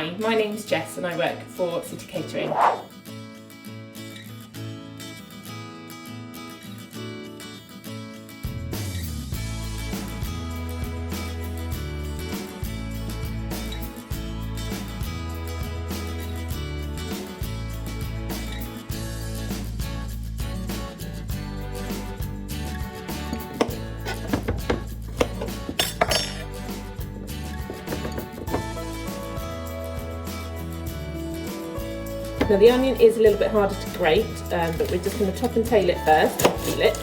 Hi, my name's Jess and I work for City Catering. Now the onion is a little bit harder to grate, but we're just going to top and tail it first and peel it.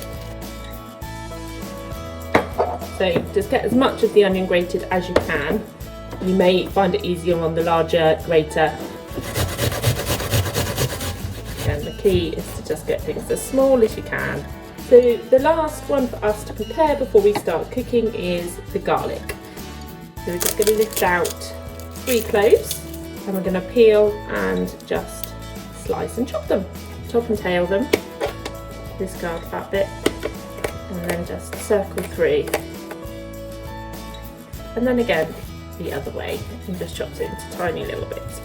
So just get as much of the onion grated as you can. You may find it easier on the larger grater. And the key is to just get things as small as you can. So the last one for us to prepare before we start cooking is the garlic. So we're just going to lift out 3 cloves and we're going to peel and just slice and chop them. Top and tail them, discard that bit, and then just circle through. And then again the other way, and just chop it into tiny little bits.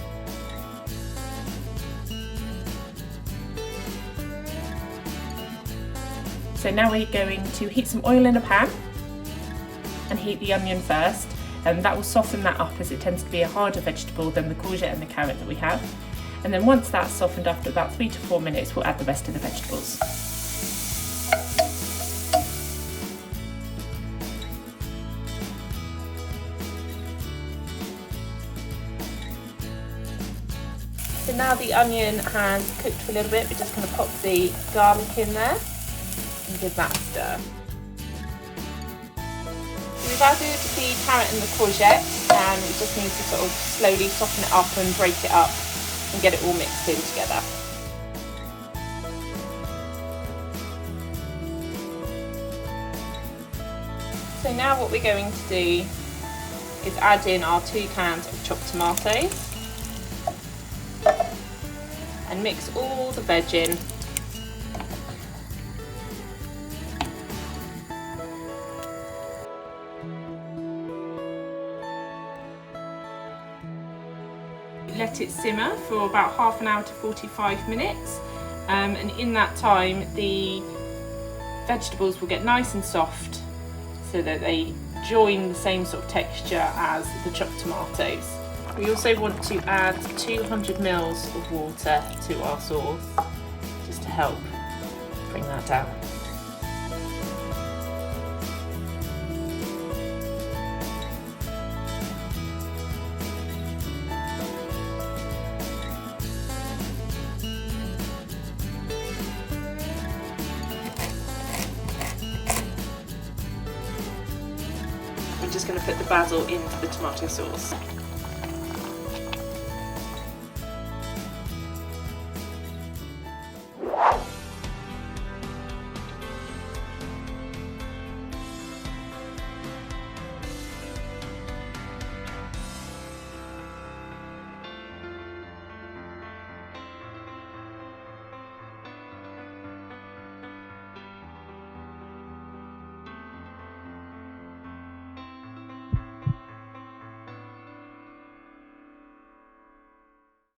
So now we're going to heat some oil in a pan and heat the onion first, and that will soften that up as it tends to be a harder vegetable than the courgette and the carrot that we have. And then once that's softened, after about 3 to 4 minutes, we'll add the rest of the vegetables. So now the onion has cooked for a little bit, we're just going to pop the garlic in there and give that a stir. So we've added the carrot and the courgette, and we just need to sort of slowly soften it up and break it up and get it all mixed in together. So now what we're going to do is add in our 2 cans of chopped tomatoes and mix all the veg in. Let it simmer for about half an hour to 45 minutes, and in that time the vegetables will get nice and soft so that they join the same sort of texture as the chopped tomatoes. We also want to add 200 ml of water to our sauce just to help bring that down. I'm just going to put the basil into the tomato sauce.